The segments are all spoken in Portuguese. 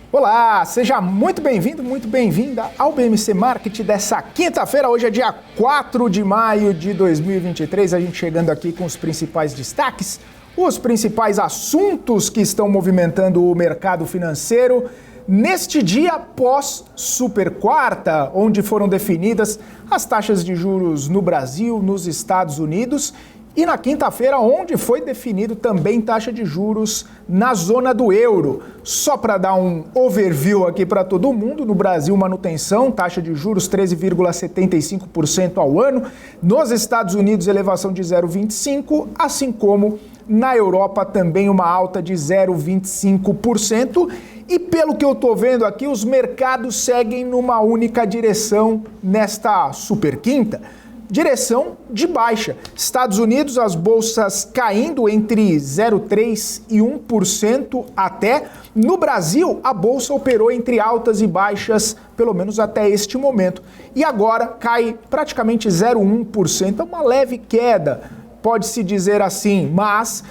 Olá, seja muito bem-vindo, muito bem-vinda ao BMC Market dessa quinta-feira. Hoje é dia 4 de maio de 2023, a gente chegando aqui com os principais destaques, os principais assuntos que estão movimentando o mercado financeiro neste dia pós-super quarta, onde foram definidas as taxas de juros no Brasil, nos Estados Unidos, e na quinta-feira, onde foi definido também taxa de juros na zona do euro. Só para dar um overview aqui para todo mundo, no Brasil, manutenção, taxa de juros 13,75% ao ano. Nos Estados Unidos, elevação de 0,25%, assim como na Europa também uma alta de 0,25%. E pelo que eu estou vendo aqui, os mercados seguem numa única direção nesta super quinta. Direção de baixa. Estados Unidos, as bolsas caindo entre 0,3% e 1% até. No Brasil, a bolsa operou entre altas e baixas, pelo menos até este momento. E agora cai praticamente 0,1%, uma leve queda, pode-se dizer assim, mas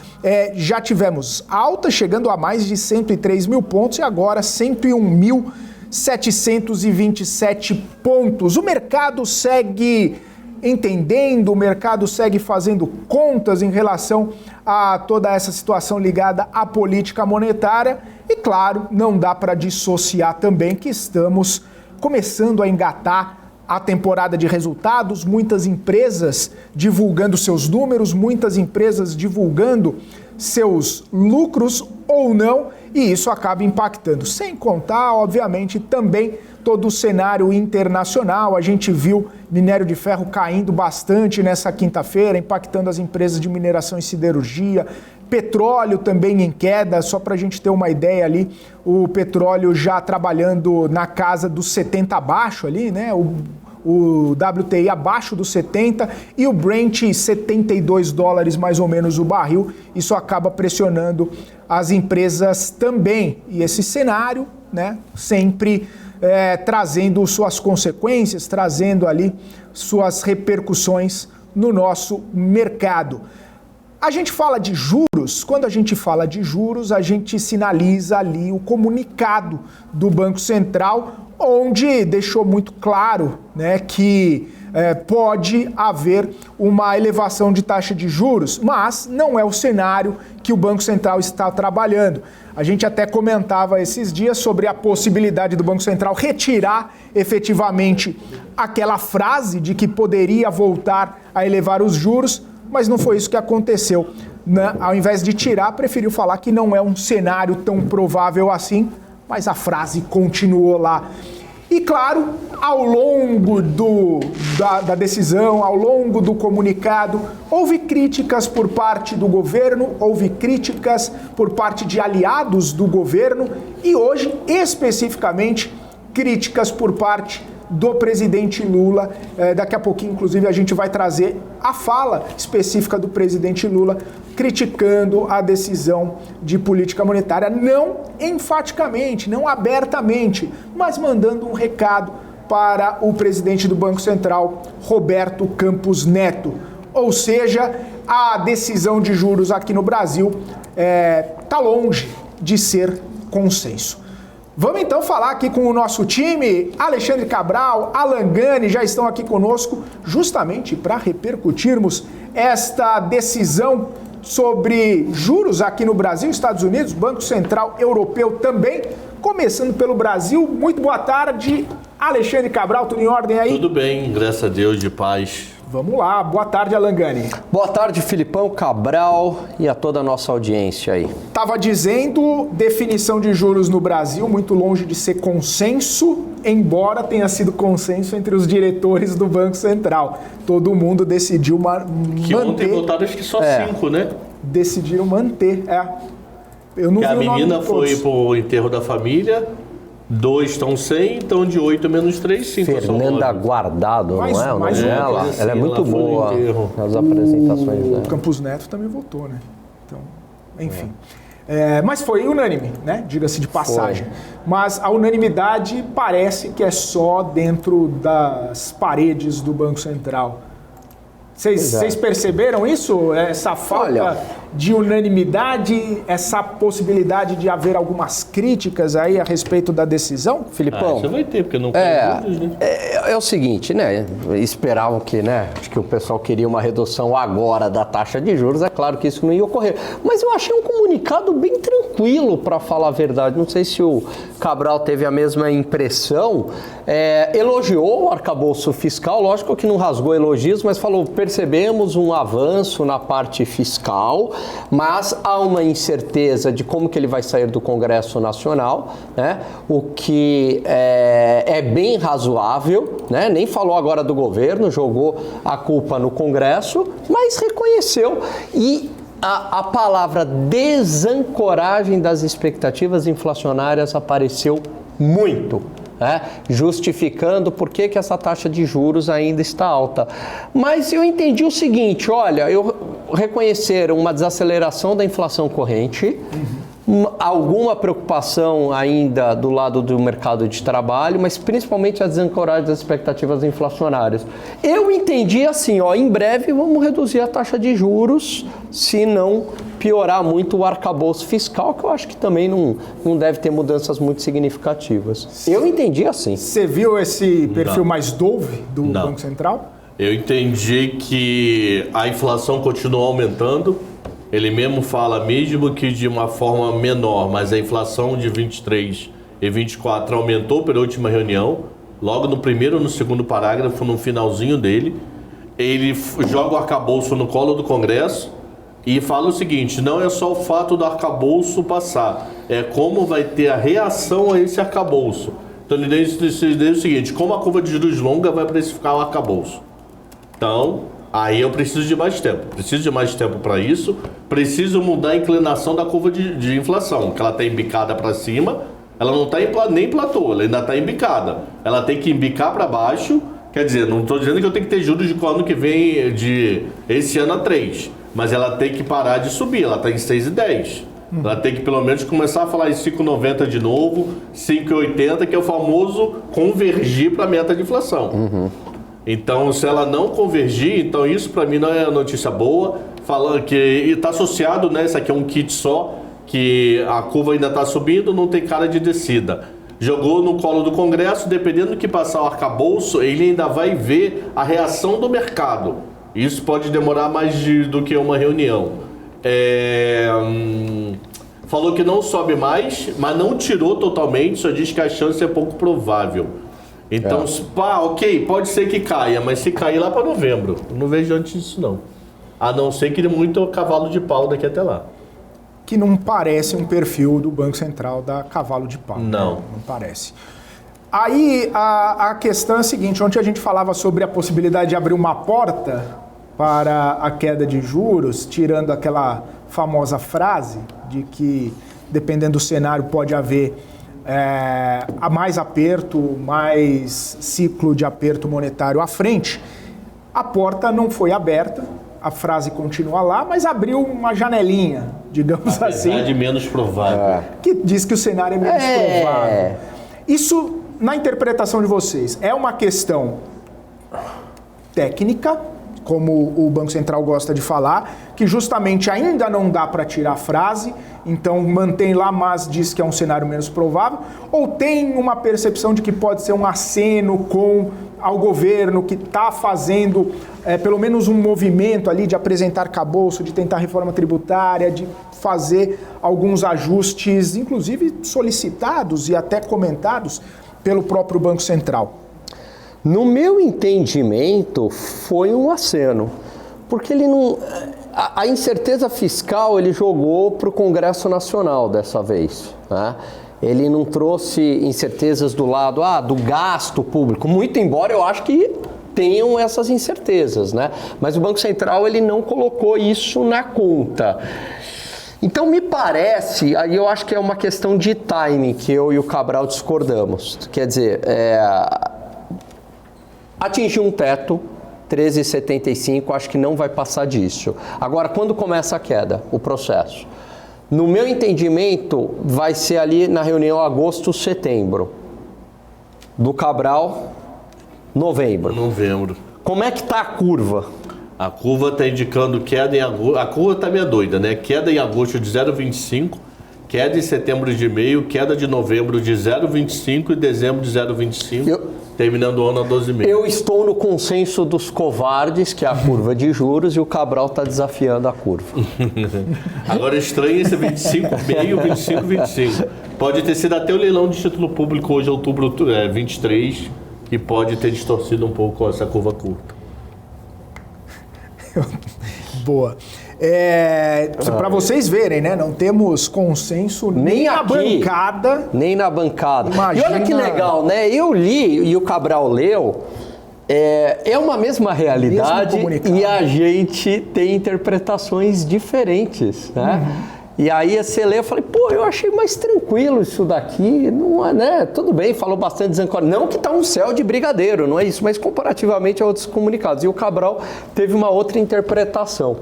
já tivemos alta chegando a mais de 103 mil pontos e agora 101.727 pontos. O mercado segue entendendo, o mercado segue fazendo contas em relação a toda essa situação ligada à política monetária e, claro, não dá para dissociar também que estamos começando a engatar a temporada de resultados, muitas empresas divulgando seus números, muitas empresas divulgando seus lucros ou não, e isso acaba impactando. Sem contar, obviamente, também todo o cenário internacional. A gente viu minério de ferro caindo bastante nessa quinta-feira, impactando as empresas de mineração e siderurgia. Petróleo também em queda, só para a gente ter uma ideia ali, o petróleo já trabalhando na casa dos 70 abaixo ali, né? O WTI abaixo dos 70 e o Brent $72 mais ou menos o barril. Isso acaba pressionando as empresas também. E esse cenário, né, sempre trazendo suas consequências, trazendo ali suas repercussões no nosso mercado. A gente fala de juros, quando a gente fala de juros, a gente sinaliza ali o comunicado do Banco Central, onde deixou muito claro, né, que pode haver uma elevação de taxa de juros, mas não é o cenário que o Banco Central está trabalhando. A gente até comentava esses dias sobre a possibilidade do Banco Central retirar efetivamente aquela frase de que poderia voltar a elevar os juros, mas não foi isso que aconteceu. Ao invés de tirar, preferiu falar que não é um cenário tão provável assim, mas a frase continuou lá. E claro, ao longo da decisão, ao longo do comunicado, houve críticas por parte do governo, houve críticas por parte de aliados do governo e hoje, especificamente, críticas por parte do presidente Lula. Daqui a pouquinho, inclusive, a gente vai trazer a fala específica do presidente Lula criticando a decisão de política monetária, não enfaticamente, não abertamente, mas mandando um recado para o presidente do Banco Central, Roberto Campos Neto. Ou seja, a decisão de juros aqui no Brasil está longe de ser consenso. Vamos então falar aqui com o nosso time. Alexandre Cabral, Alan Gani já estão aqui conosco justamente para repercutirmos esta decisão sobre juros aqui no Brasil, Estados Unidos, Banco Central Europeu também. Começando pelo Brasil, muito boa tarde, Alexandre Cabral, tudo em ordem aí? Tudo bem, graças a Deus, de paz. Vamos lá, boa tarde, Alan Gani. Boa tarde, Filipão, Cabral e a toda a nossa audiência aí. Tava dizendo, definição de juros no Brasil, muito longe de ser consenso, embora tenha sido consenso entre os diretores do Banco Central. Todo mundo decidiu manter. Ontem votaram acho que só 5, né? Decidiram manter, Eu não vi a o nome menina de foi todos. pro enterro da família, 2 estão 100, então de 8 menos 3, 5 Fernanda Guardado, não é o nome dela? assim, Ela é muito ela foi no boa enterro. nas apresentações dela. O Campos Neto também votou, né? Então, enfim. Mas foi unânime, né? Diga-se de passagem. Mas a unanimidade parece que é só dentro das paredes do Banco Central. Vocês perceberam isso? Essa falta de unanimidade, essa possibilidade de haver algumas críticas aí a respeito da decisão? Filipão, Você vai ter, porque não tem juros, né? é o seguinte, né? Esperavam que, né? Acho que o pessoal queria uma redução agora da taxa de juros. É claro que isso não ia ocorrer. Mas eu achei um comunicado bem tranquilo, para falar a verdade. Não sei se o Cabral teve a mesma impressão. Elogiou o arcabouço fiscal, lógico que não rasgou elogios, mas falou: percebemos um avanço na parte fiscal, mas há uma incerteza de como que ele vai sair do Congresso Nacional, né? O que é bem razoável, né? Nem falou agora do governo, jogou a culpa no Congresso, mas reconheceu. E a palavra desancoragem das expectativas inflacionárias apareceu muito, justificando por que essa taxa de juros ainda está alta. Mas eu entendi o seguinte: olha, reconheceram uma desaceleração da inflação corrente, alguma preocupação ainda do lado do mercado de trabalho, mas principalmente a desancoragem das expectativas inflacionárias. Eu entendi assim, em breve vamos reduzir a taxa de juros, se não piorar muito o arcabouço fiscal, que eu acho que também não deve ter mudanças muito significativas. Eu entendi assim. Você viu esse perfil mais dove do Banco Central? Eu entendi que a inflação continua aumentando. Ele mesmo fala, mesmo que de uma forma menor, mas a inflação de 23 e 24 aumentou pela última reunião, logo no primeiro ou no segundo parágrafo, no finalzinho dele. Ele joga o arcabouço no colo do Congresso e fala o seguinte: não é só o fato do arcabouço passar, é como vai ter a reação a esse arcabouço. Então ele diz o seguinte: como a curva de juros longa vai precificar o arcabouço. Então, aí eu preciso de mais tempo. Preciso de mais tempo para isso. Preciso mudar a inclinação da curva de inflação, que ela está embicada para cima. Ela não está nem platô, ela ainda está embicada. Ela tem que embicar para baixo. Quer dizer, não estou dizendo que eu tenho que ter juros de ano que vem, de esse ano a 3. Mas ela tem que parar de subir. Ela está em 6,10. Ela tem que pelo menos começar a falar em 5,90 de novo, 5,80, que é o famoso convergir para a meta de inflação. Então, se ela não convergir, então isso para mim não é notícia boa. Falando que está associado, né? Isso aqui é um kit só, que a curva ainda está subindo, não tem cara de descida. Jogou no colo do Congresso, dependendo do que passar o arcabouço, ele ainda vai ver a reação do mercado. Isso pode demorar mais do que uma reunião. Falou que não sobe mais, mas não tirou totalmente, só diz que a chance é pouco provável. Então, ok, pode ser que caia, mas se cair lá para novembro, eu não vejo antes disso não. A não ser que ele muito cavalo de pau daqui até lá. Que não parece um perfil do Banco Central da cavalo de pau. Não. Né? Não parece. Aí a questão é a seguinte: ontem a gente falava sobre a possibilidade de abrir uma porta para a queda de juros, tirando aquela famosa frase de que, dependendo do cenário, pode haver mais aperto, mais ciclo de aperto monetário à frente. A porta não foi aberta, a frase continua lá, mas abriu uma janelinha, digamos assim. De menos provável. Que diz que o cenário é menos provável. Isso, na interpretação de vocês, é uma questão técnica, como o Banco Central gosta de falar, que justamente ainda não dá para tirar a frase, então mantém lá, mas diz que é um cenário menos provável, ou tem uma percepção de que pode ser um aceno ao governo que está fazendo pelo menos um movimento ali de apresentar arcabouço, de tentar reforma tributária, de fazer alguns ajustes, inclusive solicitados e até comentados pelo próprio Banco Central? No meu entendimento, foi um aceno, porque ele não... A incerteza fiscal ele jogou para o Congresso Nacional dessa vez, né? Ele não trouxe incertezas do lado do gasto público, muito embora eu acho que tenham essas incertezas, né? Mas o Banco Central ele não colocou isso na conta. Então me parece, aí eu acho que é uma questão de timing que eu e o Cabral discordamos. Quer dizer, atingiu um teto, 13,75, acho que não vai passar disso. Agora, quando começa a queda, o processo? No meu entendimento, vai ser ali na reunião agosto, setembro. Do Cabral, novembro. Novembro. Como é que tá a curva? A curva está indicando queda em agosto. A curva está meio doida, né? Queda em agosto de 0,25, queda em setembro de 0,5, queda de novembro de 0,25 e dezembro de 0,25, terminando o ano a 12,5. Eu estou no consenso dos covardes, que é a curva de juros, e o Cabral está desafiando a curva. Agora estranho esse 25,5, 25. Pode ter sido até o leilão de título público hoje, outubro 23, que pode ter distorcido um pouco essa curva curta. Boa. Para vocês verem, né? Não temos consenso nem na aqui, bancada. Nem na bancada. Imagina... E olha que legal, né? Eu li e o Cabral leu. É uma mesma realidade e a gente tem interpretações diferentes, né? E aí você lê, eu falei, pô, eu achei mais tranquilo isso daqui, não é, né? Tudo bem, falou bastante desancorado. Não que tá um céu de brigadeiro, não é isso, mas comparativamente a outros comunicados. E o Cabral teve uma outra interpretação.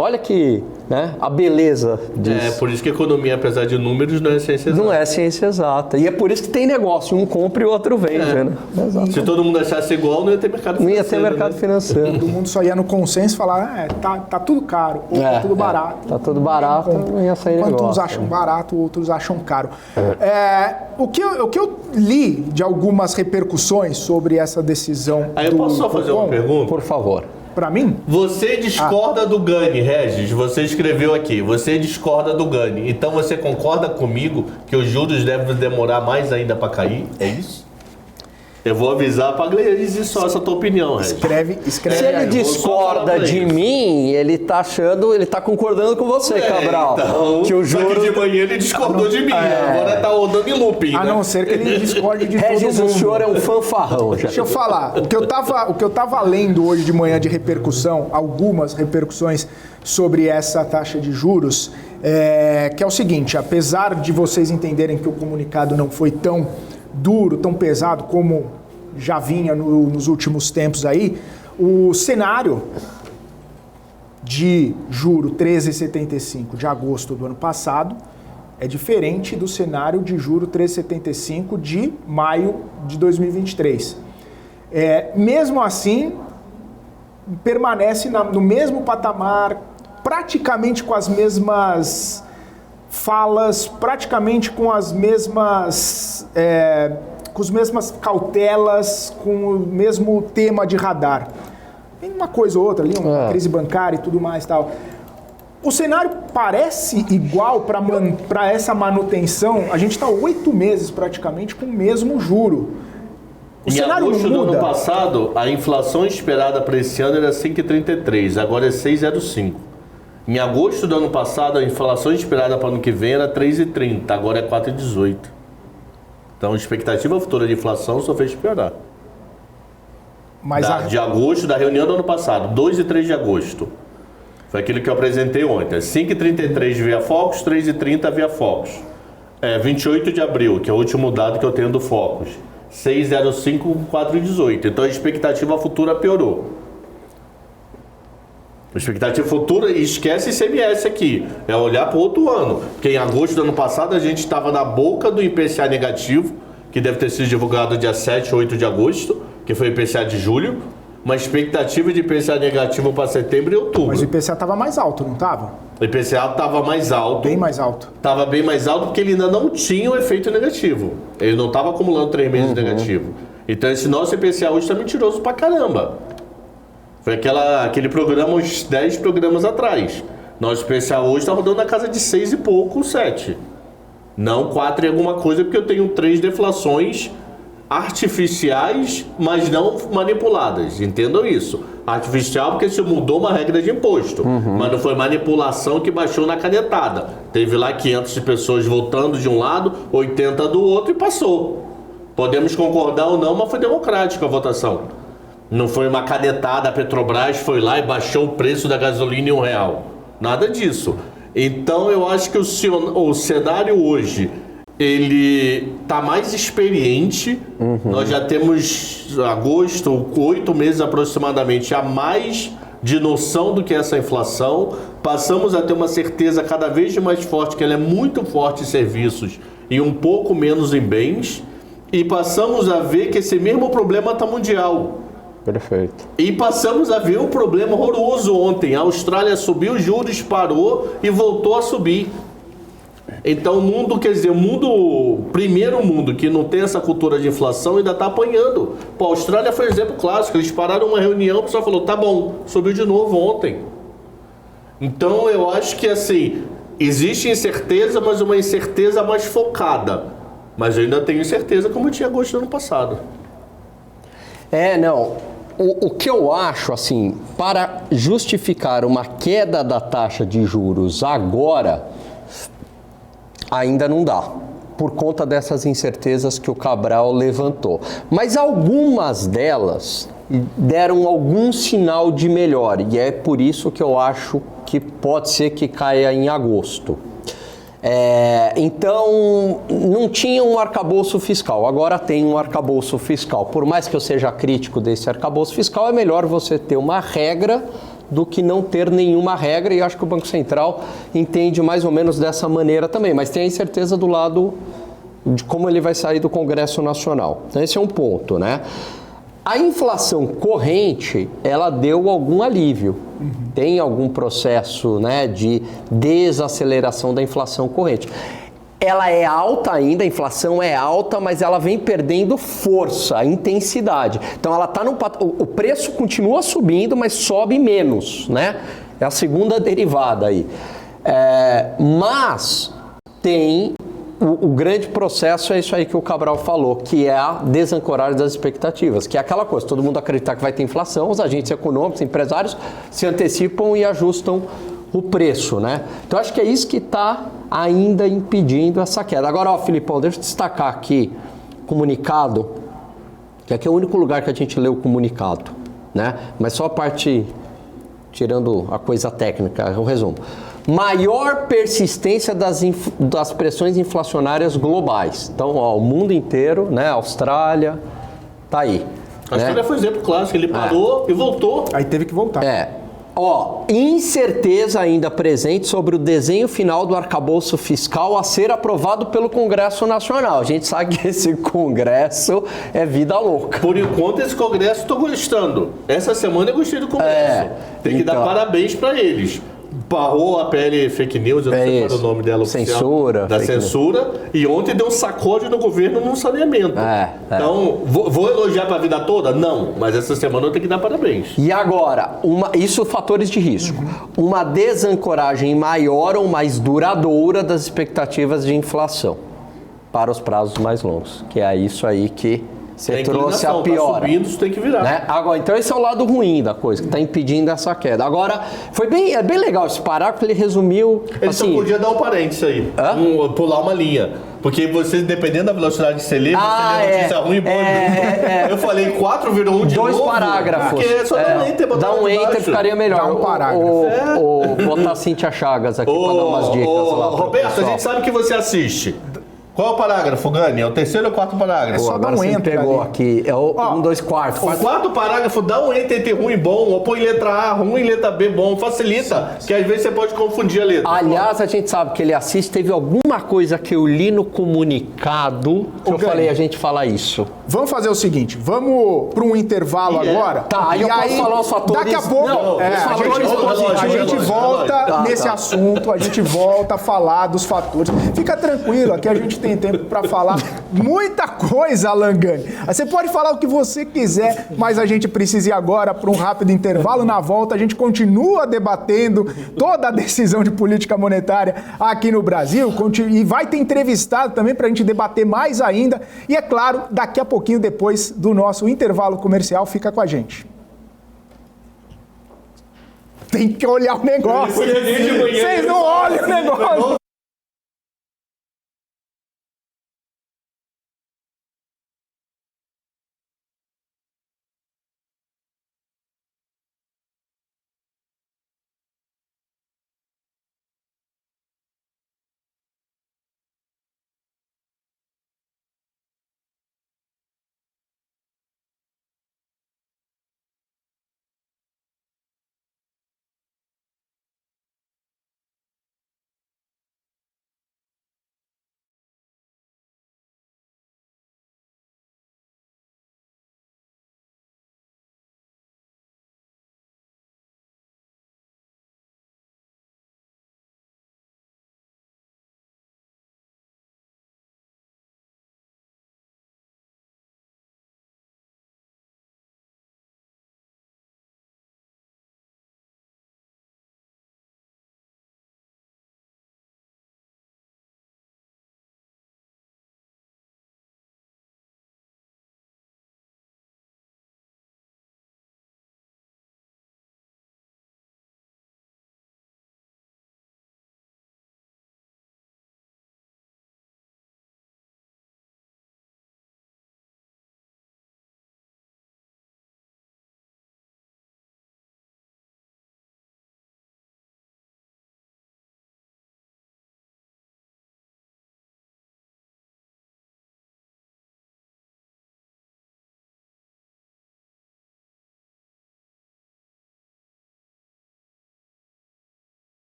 Olha que, né, a beleza disso. Por isso que a economia, apesar de números, não é ciência exata. Não é ciência exata. E é por isso que tem negócio, um compra e o outro vende, né? Se todo mundo achasse igual, não ia ter mercado financeiro. Não ia ter mercado financeiro. Todo mundo só ia no consenso e falar, tá tudo caro, ou tá tudo barato. Tá tudo barato, não ia sair negócio. Enquanto uns acham barato, outros acham caro. O que eu li de algumas repercussões sobre essa decisão... Aí eu posso só fazer uma pergunta? Por favor. Para mim? Você discorda do Gani, Regis. Você escreveu aqui. Você discorda do Gani. Então você concorda comigo que os juros devem demorar mais ainda para cair? É isso? Eu vou avisar para Gleice só essa tua opinião, Regis. Escreve Se ele discorda de mim, ele tá concordando com você, Cabral. Então, que o juros... Só que de manhã ele discordou de mim. Agora tá rodando em looping. A não ser que ele discorde de Regis, todo mundo. o senhor é um fanfarrão. Já. Deixa eu falar. O que eu tava lendo hoje de manhã de repercussão, algumas repercussões sobre essa taxa de juros, que é o seguinte, apesar de vocês entenderem que o comunicado não foi tão duro, tão pesado como já vinha nos últimos tempos aí, o cenário de juro 13,75 de agosto do ano passado é diferente do cenário de juro 13,75 de maio de 2023. Mesmo assim, permanece no mesmo patamar, praticamente com as mesmas falas, praticamente com as mesmas cautelas, com o mesmo tema de radar. Tem uma coisa ou outra ali, uma crise bancária e tudo mais e tal. O cenário parece igual para essa manutenção. A gente está 8 meses praticamente com o mesmo juro. O cenário não muda. Em agosto do ano passado, a inflação esperada para esse ano era 5,33, agora é 6,05. Em agosto do ano passado, a inflação esperada para o ano que vem era 3,30, agora é 4,18. Então, a expectativa futura de inflação só fez piorar. De agosto, da reunião do ano passado, 2 e 3 de agosto. Foi aquilo que eu apresentei ontem. 5,33 via Focus, 3,30 via Focus. 28 de abril, que é o último dado que eu tenho do Focus. 6,05 com 4,18. Então, a expectativa futura piorou. A expectativa futura, e esquece ICMS aqui, é olhar para o outro ano. Porque em agosto do ano passado a gente estava na boca do IPCA negativo, que deve ter sido divulgado dia 7 ou 8 de agosto, que foi o IPCA de julho. Uma expectativa de IPCA negativo para setembro e outubro. Mas o IPCA estava mais alto, não estava? O IPCA estava mais alto. Bem mais alto. Estava bem mais alto porque ele ainda não tinha o efeito negativo. Ele não estava acumulando 3 meses negativo. Então esse nosso IPCA hoje está mentiroso pra caramba. Foi aquele programa, uns 10 programas atrás. Nosso IPCA hoje está rodando na casa de 6 e pouco, 7. Não 4 e alguma coisa, porque eu tenho 3 deflações artificiais, mas não manipuladas. Entendam isso. Artificial porque se mudou uma regra de imposto. Mas não foi manipulação que baixou na canetada. Teve lá 500 pessoas votando de um lado, 80 do outro e passou. Podemos concordar ou não, mas foi democrática a votação. Não foi uma canetada, a Petrobras foi lá e baixou o preço da gasolina em R$1. Nada disso. Então eu acho que o cenário hoje, ele está mais experiente. Nós já temos agosto, 8 meses aproximadamente, a mais de noção do que é essa inflação. Passamos a ter uma certeza cada vez mais forte que ela é muito forte em serviços e um pouco menos em bens. E passamos a ver que esse mesmo problema está mundial. Perfeito. E passamos a ver um problema horroroso ontem. A Austrália subiu os juros, parou e voltou a subir. Então o mundo, quer dizer, primeiro mundo que não tem essa cultura de inflação ainda está apanhando. Pô, a Austrália foi um exemplo clássico. Eles pararam uma reunião, o pessoal falou, tá bom, subiu de novo ontem. Então eu acho que assim, existe incerteza, mas uma incerteza mais focada. Mas eu ainda tenho incerteza como eu tinha agosto do ano passado. Não. O que eu acho, assim, para justificar uma queda da taxa de juros agora, ainda não dá, por conta dessas incertezas que o Cabral levantou. Mas algumas delas deram algum sinal de melhora, e é por isso que eu acho que pode ser que caia em agosto. Então, não tinha um arcabouço fiscal, agora tem um arcabouço fiscal. Por mais que eu seja crítico desse arcabouço fiscal, é melhor você ter uma regra do que não ter nenhuma regra, e acho que o Banco Central entende mais ou menos dessa maneira também, mas tem a incerteza do lado de como ele vai sair do Congresso Nacional. Então esse é um ponto, né? A inflação corrente, ela deu algum alívio. Tem algum processo, né, de desaceleração da inflação corrente. Ela é alta ainda, a inflação é alta, mas ela vem perdendo força, intensidade. Então ela tá o preço continua subindo, mas sobe menos, né? É a segunda derivada aí. Mas tem o grande processo, é isso aí que o Cabral falou, que é a desancoragem das expectativas, que é aquela coisa, todo mundo acreditar que vai ter inflação, os agentes econômicos, empresários se antecipam e ajustam o preço, né? Então acho que é isso que está ainda impedindo essa queda. Agora, Filipão, deixa eu destacar aqui comunicado, que aqui é o único lugar que a gente lê o comunicado, né? Mas só a parte, tirando a coisa técnica, o resumo. Maior persistência das pressões inflacionárias globais. Então, o mundo inteiro, né? A Austrália, tá aí. A Austrália foi exemplo clássico, ele parou e voltou. Aí teve que voltar. Incerteza ainda presente sobre o desenho final do arcabouço fiscal a ser aprovado pelo Congresso Nacional. A gente sabe que esse Congresso é vida louca. Por enquanto, esse Congresso estou gostando. Essa semana eu gostei do Congresso. Tem que dar parabéns para eles. Barrou a PL Fake News, eu não sei qual é o nome dela oficial. Censura. Da censura. E ontem deu um sacode no governo no saneamento. Então, vou elogiar para a vida toda? Não. Mas essa semana eu tenho que dar parabéns. E agora, isso fatores de risco. Uma desancoragem maior ou mais duradoura das expectativas de inflação para os prazos mais longos. Que é isso aí que você trouxe a piora. Tá subindo, isso tem que virar. Né? Agora, então esse é o lado ruim da coisa, que está impedindo essa queda. Agora, é bem legal esse parágrafo, ele resumiu... Ele só podia dar um parênteses aí, pular uma linha. Porque você, dependendo da velocidade que você lê, você lê notícia ruim e boa. Eu falei 4, virou 1 de novo. 2 parágrafos. Porque só dá um enter, dá um enter, ficaria melhor. Dá um parágrafo. Botar a Cíntia Chagas aqui para dar umas dicas lá. Roberto, a gente sabe que você assiste. Qual é o parágrafo, Gani? É o terceiro ou quarto parágrafo? Só dá um enter pegou ali. Aqui. É o 1, 2, quarto. O quarto parágrafo dá um enter entre ruim e bom, ou põe letra A, ruim, letra B, bom. Facilita, que às vezes você pode confundir a letra. Aliás, a gente sabe que ele assiste. Teve alguma coisa que eu li no comunicado que eu falei, a gente fala isso. Vamos fazer o seguinte, vamos para um intervalo agora. Tá, aí eu posso falar os fatores. Daqui a pouco a gente volta nesse assunto, a gente volta a falar dos fatores. Fica tranquilo, aqui a gente tem tempo para falar muita coisa, Alan Gani. Você pode falar o que você quiser, mas a gente precisa ir agora para um rápido intervalo. Na volta a gente continua debatendo toda a decisão de política monetária aqui no Brasil e vai ter entrevistado também para a gente debater mais ainda. E é claro, daqui a pouquinho depois do nosso intervalo comercial, fica com a gente. Tem que olhar o negócio. Vocês não olham o negócio.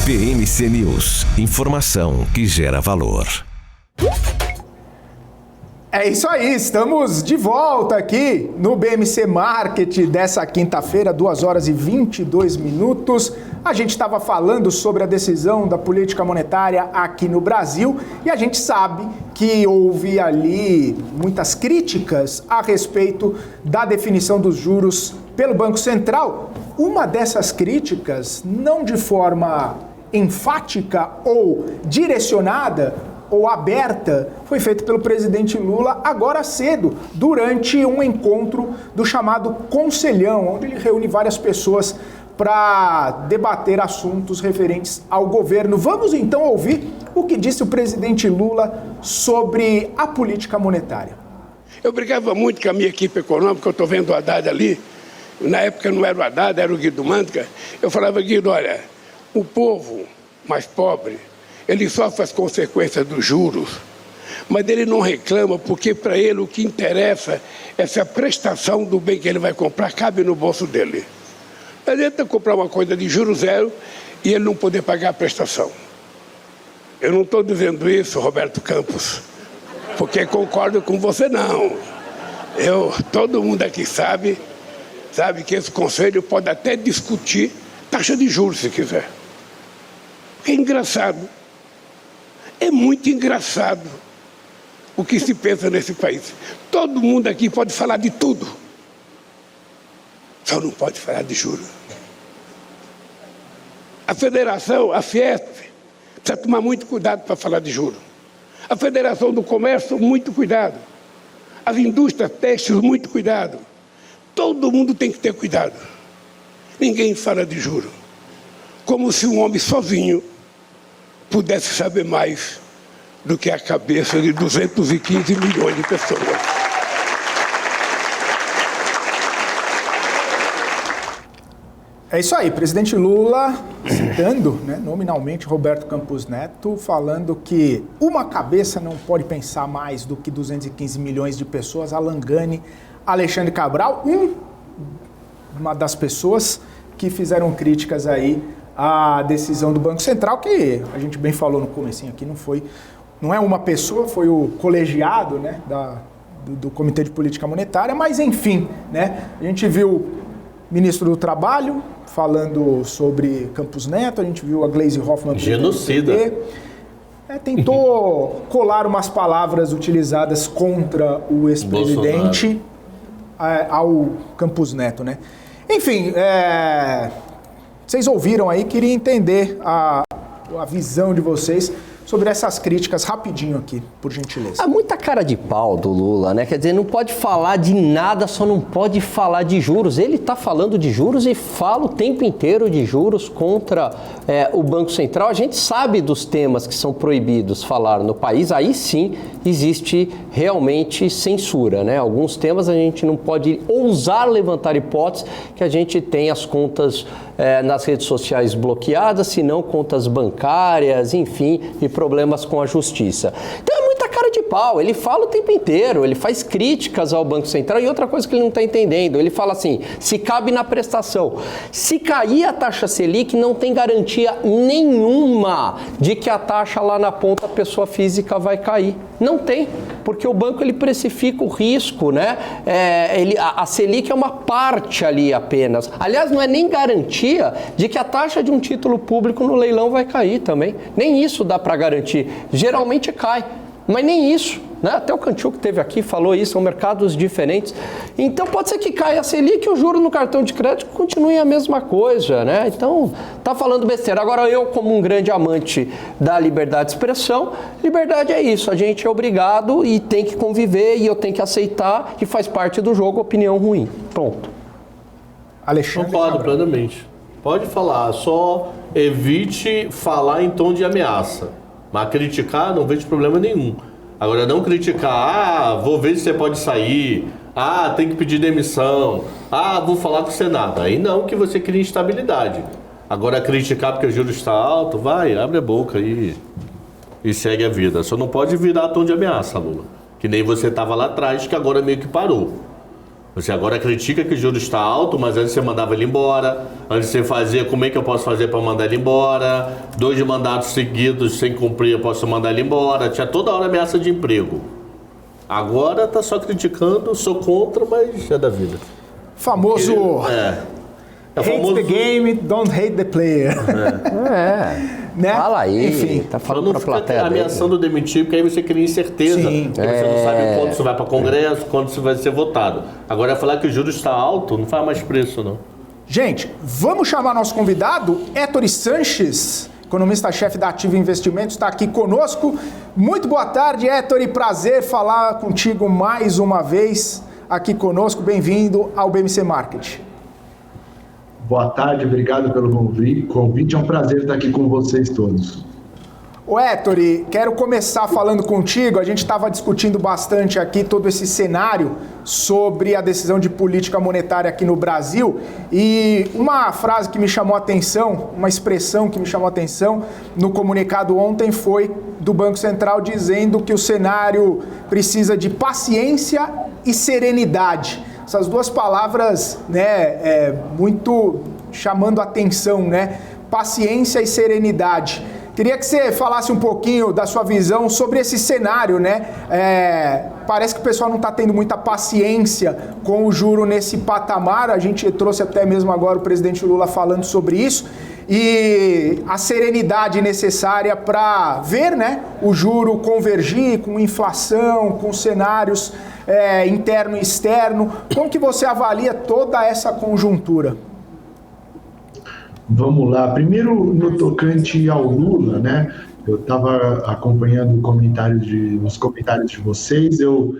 BMC News, informação que gera valor. É isso aí, estamos de volta aqui no BMC Market dessa quinta-feira, 2h22. A gente estava falando sobre a decisão da política monetária aqui no Brasil e a gente sabe que houve ali muitas críticas a respeito da definição dos juros pelo Banco Central. Uma dessas críticas, não de forma enfática ou direcionada ou aberta, foi feita pelo presidente Lula agora cedo, durante um encontro do chamado Conselhão, onde ele reúne várias pessoas para debater assuntos referentes ao governo. Vamos então ouvir o que disse o presidente Lula sobre a política monetária. Eu brigava muito com a minha equipe econômica, eu estou vendo o Haddad ali, na época não era o Haddad, era o Guido Mantega. Eu falava, Guido, olha, o povo mais pobre, ele sofre as consequências dos juros, mas ele não reclama porque para ele o que interessa é se a prestação do bem que ele vai comprar cabe no bolso dele. Não adianta comprar uma coisa de juros zero e ele não poder pagar a prestação. Eu não estou dizendo isso, Roberto Campos, porque concordo com você, não. Todo mundo aqui sabe que esse conselho pode até discutir taxa de juros se quiser. É engraçado. É muito engraçado o que se pensa nesse país. Todo mundo aqui pode falar de tudo, só não pode falar de juros. A federação, a Fiesp, precisa tomar muito cuidado para falar de juros. A Federação do Comércio, muito cuidado. As indústrias têxteis, muito cuidado. Todo mundo tem que ter cuidado. Ninguém fala de juros. Como se um homem sozinho pudesse saber mais do que a cabeça de 215 milhões de pessoas. É isso aí, presidente Lula citando, nominalmente, Roberto Campos Neto, falando que uma cabeça não pode pensar mais do que 215 milhões de pessoas. Alan Gani, Alexandre Cabral, uma das pessoas que fizeram críticas aí à decisão do Banco Central, que a gente bem falou no comecinho aqui, não é uma pessoa, foi o colegiado, do Comitê de Política Monetária, mas enfim, a gente viu o ministro do Trabalho falando sobre Campos Neto, a gente viu a Gleisi Hoffmann... Genocida. Tentou colar umas palavras utilizadas contra o ex-presidente ao Campos Neto, Enfim, vocês ouviram aí, queria entender a visão de vocês sobre essas críticas rapidinho aqui, por gentileza. Há muita cara de pau do Lula, Quer dizer, não pode falar de nada, só não pode falar de juros. Ele está falando de juros e fala o tempo inteiro de juros contra o Banco Central. A gente sabe dos temas que são proibidos falar no país, aí sim existe realmente censura, Alguns temas a gente não pode ousar levantar hipóteses que a gente tem as contas nas redes sociais bloqueadas, se não contas bancárias, enfim, e problemas com a justiça. Então é muita cara de pau, ele fala o tempo inteiro, ele faz críticas ao Banco Central e outra coisa que ele não está entendendo, ele fala assim, se cabe na prestação. Se cair a taxa Selic, não tem garantia nenhuma de que a taxa lá na ponta, a pessoa física vai cair. Não tem, porque o banco ele precifica o risco, a Selic é uma parte ali apenas. Aliás, não é nem garantia de que a taxa de um título público no leilão vai cair também. Nem isso dá para garantir. Geralmente cai, mas nem isso. Até o Cantil que esteve aqui falou isso, são mercados diferentes. Então pode ser que caia a Selic e o juro no cartão de crédito continue a mesma coisa, Então, tá falando besteira. Agora eu, como um grande amante da liberdade de expressão, liberdade é isso, a gente é obrigado e tem que conviver e eu tenho que aceitar e faz parte do jogo opinião ruim. Pronto. Alexandre Concordo Cabral. plenamente. Pode falar, só evite falar em tom de ameaça. Mas criticar, não vejo problema nenhum. Agora, não criticar, vou ver se você pode sair, tem que pedir demissão, vou falar com o Senado. Aí não, que você cria instabilidade. Agora, criticar porque o juros está alto, abre a boca aí e segue a vida. Só não pode virar tom de ameaça, Lula. Que nem você estava lá atrás, que agora meio que parou. Você agora critica que o juros está alto, mas antes você mandava ele embora, antes você fazia, como é que eu posso fazer para mandar ele embora? 2 mandatos seguidos sem cumprir, eu posso mandar ele embora. Tinha toda hora ameaça de emprego. Agora está só criticando, sou contra, mas é da vida. Famoso... Hate the game, don't hate the player. Né? Fala aí, enfim. tá falando pra plateia dele. Ameaçando demitir, porque aí você cria incerteza. Sim. Porque você não sabe quando isso vai para Congresso, quando isso vai ser votado. Agora, falar que o juros está alto, não faz mais preço, não. Gente, vamos chamar nosso convidado, Héctor Sanches, economista-chefe da Ativa Investimentos, está aqui conosco. Muito boa tarde, Héctor, e prazer falar contigo mais uma vez aqui conosco. Bem-vindo ao BMC Market. Boa tarde, obrigado pelo convite. É um prazer estar aqui com vocês todos. Ô Héctor, quero começar falando contigo. A gente estava discutindo bastante aqui todo esse cenário sobre a decisão de política monetária aqui no Brasil, e uma frase que me chamou a atenção, uma expressão que me chamou a atenção no comunicado ontem foi do Banco Central dizendo que o cenário precisa de paciência e serenidade. Essas duas palavras, né, muito chamando a atenção, né? Paciência e serenidade. Queria que você falasse um pouquinho da sua visão sobre esse cenário, né? Parece que o pessoal não está tendo muita paciência com o juro nesse patamar. A gente trouxe até mesmo agora o presidente Lula falando sobre isso. E a serenidade necessária para ver, né, o juro convergir com inflação, com cenários interno e externo. Como que você avalia toda essa conjuntura? Vamos lá. Primeiro, no tocante ao Lula, né? Eu estava acompanhando os comentários de vocês, eu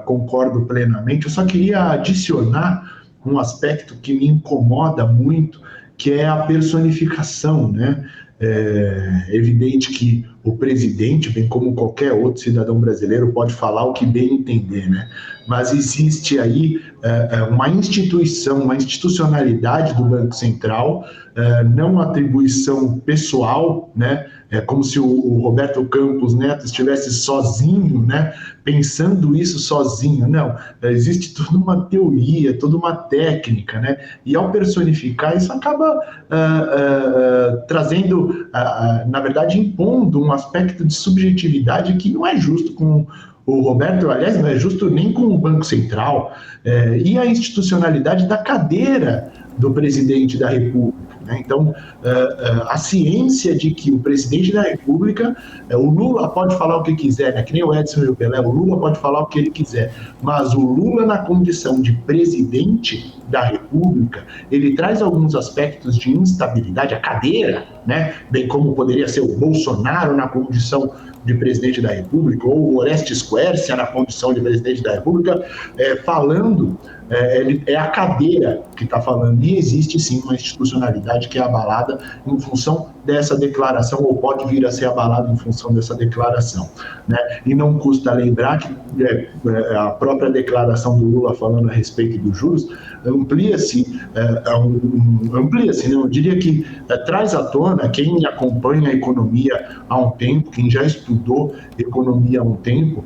concordo plenamente. Eu só queria adicionar um aspecto que me incomoda muito, que é a personificação, né? É evidente que o presidente, bem como qualquer outro cidadão brasileiro, pode falar o que bem entender, né? Mas existe aí uma institucionalidade do Banco Central, não atribuição pessoal, né? É como se o Roberto Campos Neto estivesse sozinho, né? Pensando isso sozinho. Não, existe toda uma teoria, toda uma técnica, né? E ao personificar, isso acaba trazendo, na verdade, impondo um aspecto de subjetividade que não é justo com o Roberto, aliás, não é justo nem com o Banco Central, e a institucionalidade da cadeira do presidente da República. Então, a ciência de que o presidente da República, o Lula pode falar o que quiser, né? Que nem o Edson e o Pelé, o Lula pode falar o que ele quiser, mas o Lula, na condição de presidente da República, ele traz alguns aspectos de instabilidade, a cadeira, né? Bem como poderia ser o Bolsonaro na condição de presidente da República, ou o Orestes Quercia na condição de presidente da República, falando, é a cadeira que está falando, e existe sim uma institucionalidade que é abalada em função dessa declaração, ou pode vir a ser abalada em função dessa declaração, né? E não custa lembrar que a própria declaração do Lula falando a respeito dos juros amplia-se, eu diria que traz à tona quem acompanha a economia há um tempo, quem já estudou economia há um tempo,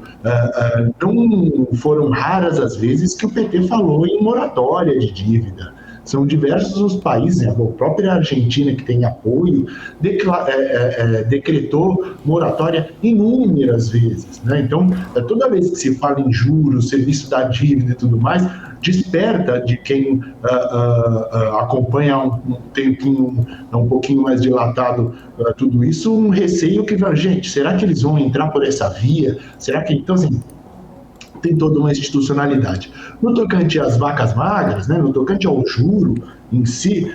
não foram raras as vezes que o PT falou em moratória de dívida. São diversos os países, a própria Argentina, que tem apoio, decretou moratória inúmeras vezes, né? Então, toda vez que se fala em juros, serviço da dívida e tudo mais, desperta de quem acompanha há um tempinho, um pouquinho mais dilatado tudo isso, um receio que, gente, será que eles vão entrar por essa via? Será que, então, assim, tem toda uma institucionalidade. No tocante às vacas magras, né, no tocante ao juro em si,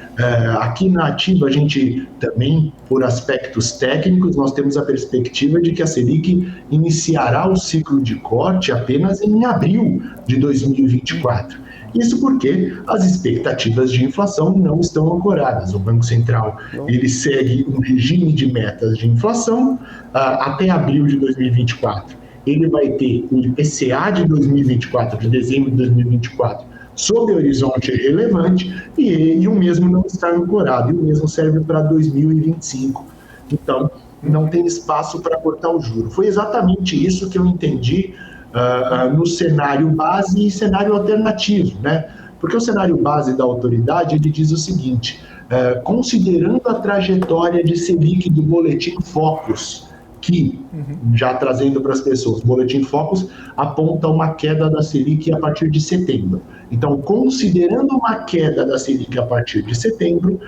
aqui na Ativa a gente também, por aspectos técnicos, nós temos a perspectiva de que a Selic iniciará o ciclo de corte apenas em abril de 2024. Isso porque as expectativas de inflação não estão ancoradas. O Banco Central ele segue um regime de metas de inflação até abril de 2024. Ele vai ter o IPCA de 2024, de dezembro de 2024, sob horizonte relevante, e o mesmo não está ancorado, e o mesmo serve para 2025. Então, não tem espaço para cortar o juro. Foi exatamente isso que eu entendi no cenário base e cenário alternativo, né? Porque o cenário base da autoridade, ele diz o seguinte, considerando a trajetória de Selic do Boletim Focus, que, já trazendo para as pessoas, o Boletim Focus aponta uma queda da Selic a partir de setembro. Então, considerando uma queda da Selic a partir de setembro,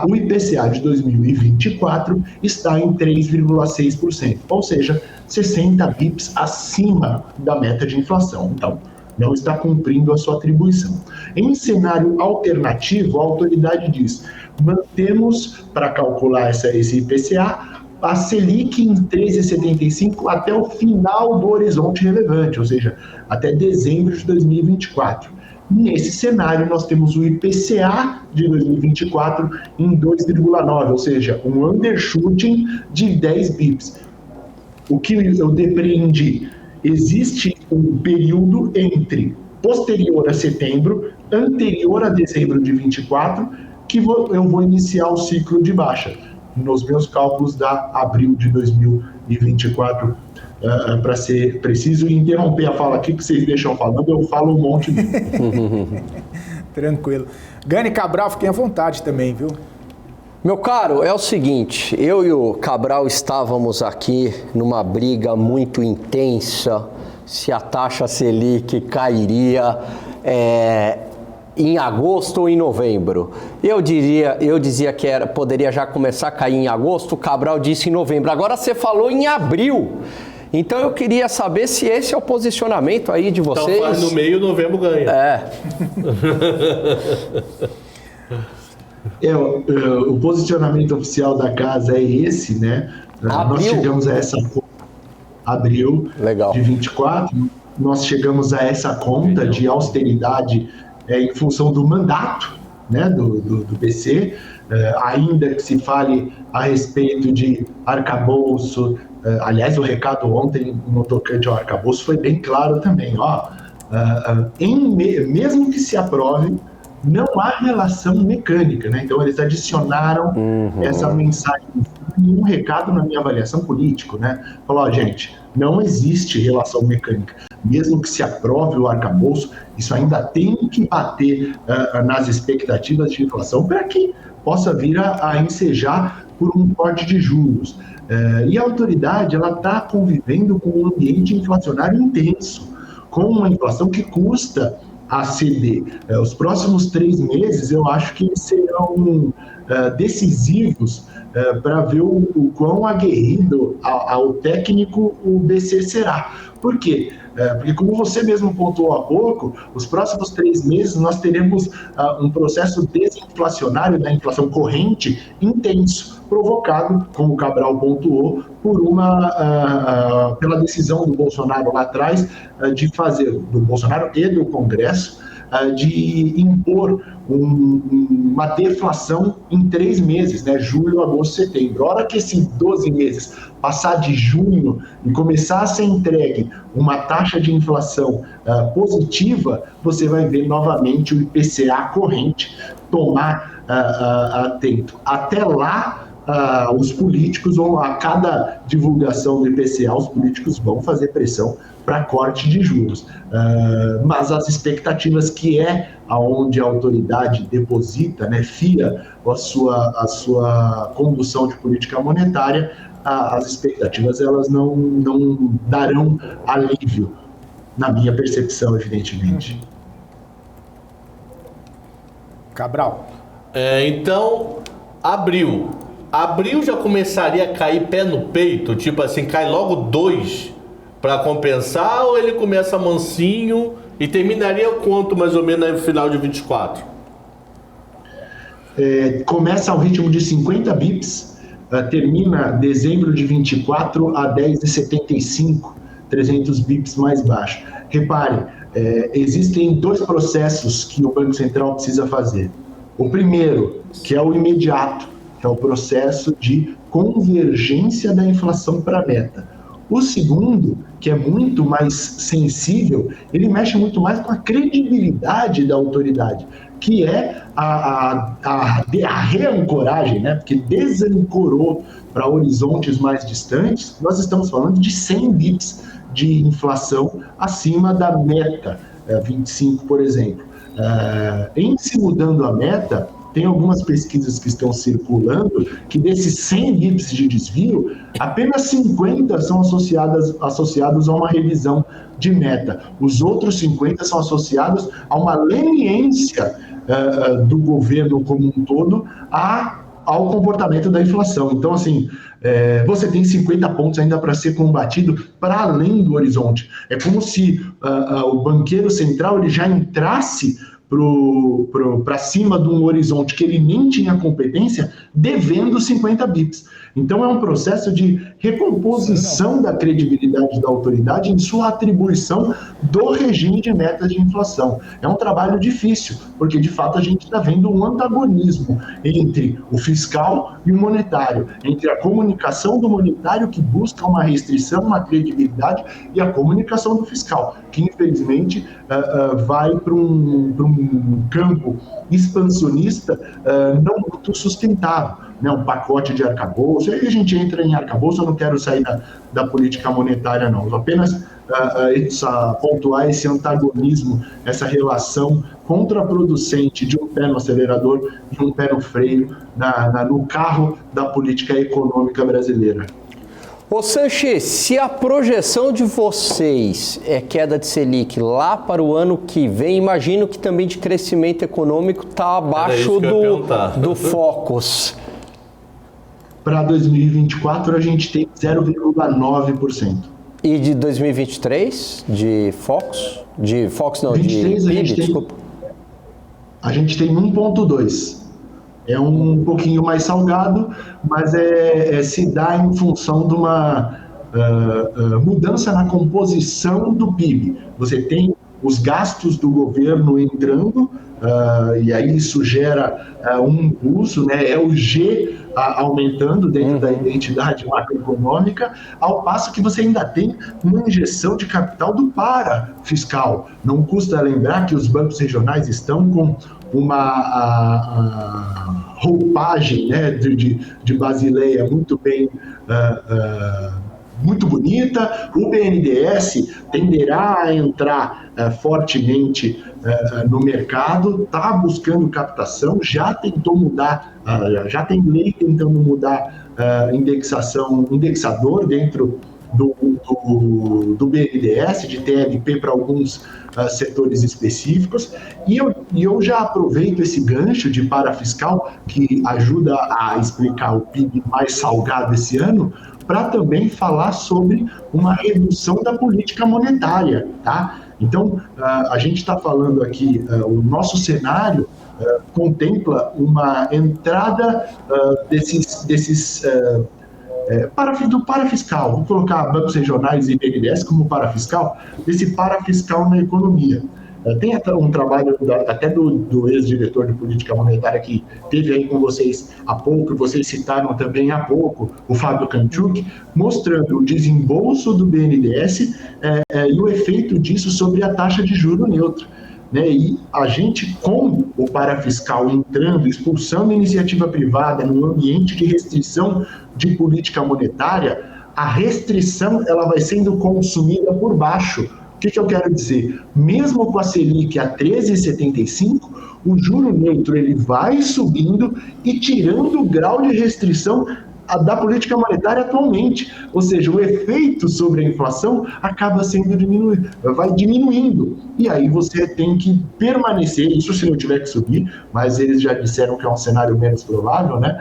o IPCA de 2024 está em 3,6%, ou seja, 60 bips acima da meta de inflação. Então, não está cumprindo a sua atribuição. Em cenário alternativo, a autoridade diz, mantemos para calcular esse IPCA a Selic em 13,75 até o final do horizonte relevante, ou seja, até dezembro de 2024. Nesse cenário, nós temos o IPCA de 2024 em 2,9, ou seja, um undershooting de 10 bips. O que eu depreendi? Existe um período entre posterior a setembro, anterior a dezembro de 24, que eu vou iniciar o ciclo de baixa. Nos meus cálculos da abril de 2024, para ser preciso, e interromper a fala aqui, que vocês deixam falando, eu falo um monte de... Tranquilo. Gani Cabral, fiquem à vontade também, viu? Meu caro, é o seguinte, eu e o Cabral estávamos aqui numa briga muito intensa, se a taxa Selic cairia em agosto ou em novembro. Eu dizia que poderia já começar a cair em agosto, o Cabral disse em novembro. Agora você falou em abril. Então eu queria saber se esse é o posicionamento aí de vocês. Então faz no meio, novembro ganha. O posicionamento oficial da casa é esse, né? Nós chegamos a essa abril Legal. De 24, nós chegamos a essa conta de austeridade em função do mandato, né, do BC, ainda que se fale a respeito de arcabouço. Aliás, o recado ontem no tocante ao arcabouço foi bem claro também. Mesmo que se aprove, não há relação mecânica, né? Então, eles adicionaram essa mensagem, um recado na minha avaliação político, né? Falou, gente, não existe relação mecânica. Mesmo que se aprove o arcabouço, isso ainda tem que bater nas expectativas de inflação para que possa vir a ensejar por um corte de juros. E a autoridade ela está convivendo com um ambiente inflacionário intenso, com uma inflação que custa a ceder. Os próximos 3 meses eu acho que serão decisivos para ver o quão aguerrido ao técnico o BC será. Por quê? Porque, como você mesmo pontuou há pouco, os próximos 3 meses nós teremos um processo desinflacionário da inflação corrente intenso, provocado, como o Cabral pontuou, pela decisão do Bolsonaro lá atrás do Bolsonaro e do Congresso, de impor uma deflação em 3 meses, né? Julho, agosto, setembro. A hora que esses 12 meses passar de junho e começar a ser entregue uma taxa de inflação positiva, você vai ver novamente o IPCA corrente tomar atento. Até lá, os políticos vão, a cada divulgação do IPCA, os políticos vão fazer pressão para corte de juros. Mas as expectativas, que é aonde a autoridade deposita, né, fia a sua condução de política monetária, as expectativas elas não darão alívio, na minha percepção, evidentemente. Cabral. Então, abril já começaria a cair pé no peito, tipo assim, cai logo 2 para compensar, ou ele começa mansinho e terminaria quanto mais ou menos no final de 24? Começa ao ritmo de 50 bips, termina dezembro de 24 a 10,75, 300 bips mais baixo. Repare, existem 2 processos que o Banco Central precisa fazer. O primeiro, que é o imediato, que é o processo de convergência da inflação para a meta. O segundo, que é muito mais sensível, ele mexe muito mais com a credibilidade da autoridade, que é a reancoragem, né? Porque desancorou para horizontes mais distantes. Nós estamos falando de 100 bips de inflação acima da meta, 25, por exemplo. Em se mudando a meta, tem algumas pesquisas que estão circulando que desses 100 bips de desvio, apenas 50 são associados a uma revisão de meta. Os outros 50 são associados a uma leniência do governo como um todo ao comportamento da inflação. Então, assim, você tem 50 pontos ainda para ser combatido para além do horizonte. É como se o banqueiro central ele já entrasse para cima de um horizonte que ele nem tinha competência, devendo 50 bips. Então é um processo de recomposição da credibilidade da autoridade em sua atribuição do regime de metas de inflação. É um trabalho difícil, porque de fato a gente está vendo um antagonismo entre o fiscal e o monetário, entre a comunicação do monetário que busca uma restrição, uma credibilidade, e a comunicação do fiscal, que infelizmente vai para um campo expansionista não muito sustentável, né? Um pacote de arcabouço, aí a gente entra em arcabouço, eu não quero sair da política monetária não, eu apenas pontuar esse antagonismo, essa relação contraproducente de um pé no acelerador e um pé no freio no carro da política econômica brasileira. Ô Sanches, se a projeção de vocês é queda de Selic lá para o ano que vem, imagino que também de crescimento econômico está abaixo do Focus. Para 2024 a gente tem 0,9%. E de 2023, de Focus? De Focus não, 23, de PIB, desculpa. A gente tem 1,2%. É um pouquinho mais salgado, mas se dá em função de uma mudança na composição do PIB. Você tem os gastos do governo entrando, e aí isso gera um impulso, né? É o G aumentando dentro da identidade macroeconômica, ao passo que você ainda tem uma injeção de capital do para-fiscal. Não custa lembrar que os bancos regionais estão com uma roupagem, né, de Basileia muito bem, muito bonita. O BNDES tenderá a entrar fortemente no mercado, está buscando captação, já tentou mudar, já tem lei tentando mudar indexador dentro do BNDES, de TLP para alguns setores específicos, e eu já aproveito esse gancho de parafiscal, que ajuda a explicar o PIB mais salgado esse ano, para também falar sobre uma redução da política monetária, tá? Então, a gente está falando aqui, o nosso cenário contempla uma entrada do parafiscal, vou colocar bancos regionais e BNDES como parafiscal, desse parafiscal na economia. Tem um trabalho até do ex-diretor de política monetária que teve aí com vocês há pouco, vocês citaram também há pouco, o Fábio Kanchuk, mostrando o desembolso do BNDES e o efeito disso sobre a taxa de juro neutro. Né? E a gente, com o parafiscal entrando, expulsando a iniciativa privada no ambiente de restrição de política monetária, a restrição ela vai sendo consumida por baixo. O que eu quero dizer? Mesmo com a Selic a 13,75, o juro neutro ele vai subindo e tirando o grau de restrição da política monetária atualmente. Ou seja, o efeito sobre a inflação acaba sendo diminuído, vai diminuindo. E aí você tem que permanecer, isso se não tiver que subir, mas eles já disseram que é um cenário menos provável, né?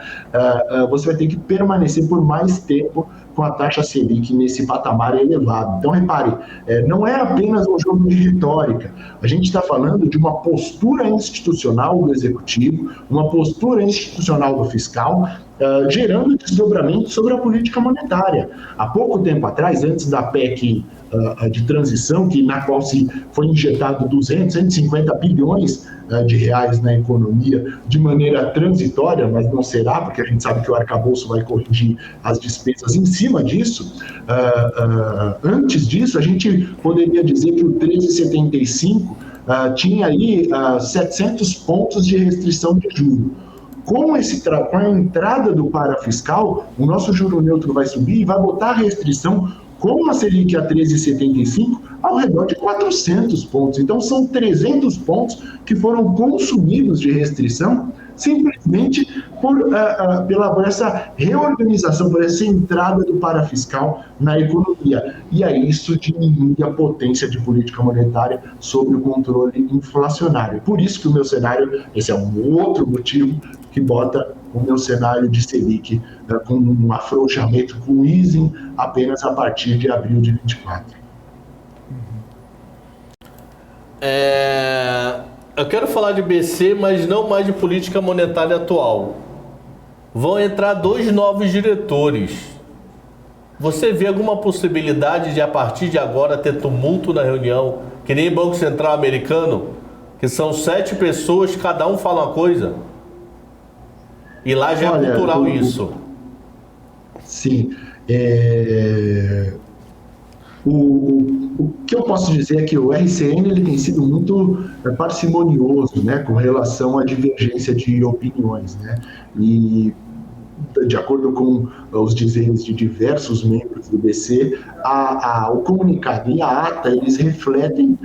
Você vai ter que permanecer por mais tempo com a taxa Selic nesse patamar elevado. Então, repare, não é apenas um jogo de retórica. A gente está falando de uma postura institucional do executivo, uma postura institucional do fiscal, gerando desdobramento sobre a política monetária. Há pouco tempo atrás, antes da PEC de transição, na qual se foi injetado 150 bilhões de reais na economia de maneira transitória, mas não será, porque a gente sabe que o arcabouço vai corrigir as despesas em cima disso. Antes disso, a gente poderia dizer que o 13,75 tinha aí 700 pontos de restrição de juros. Com a entrada do parafiscal, o nosso juro neutro vai subir e vai botar a restrição com a Selic a 13,75, ao redor de 400 pontos. Então, são 300 pontos que foram consumidos de restrição simplesmente pela essa reorganização, por essa entrada do parafiscal na economia. E aí isso diminui a potência de política monetária sobre o controle inflacionário. Por isso que o meu cenário, esse é um outro motivo que bota o meu cenário de Selic com um afrouxamento, com easing apenas a partir de abril de 24. Eu quero falar de BC, mas não mais de política monetária atual. Vão entrar 2 novos diretores. Você vê alguma possibilidade de, a partir de agora, ter tumulto na reunião, que nem Banco Central americano, que são 7 pessoas, cada um fala uma coisa? E lá já é cultural isso. Sim. O que eu posso dizer é que o RCN ele tem sido muito parcimonioso, né, com relação à divergência de opiniões, né? E, de acordo com os dizeres de diversos membros do BC, o comunicado e a ata, eles refletem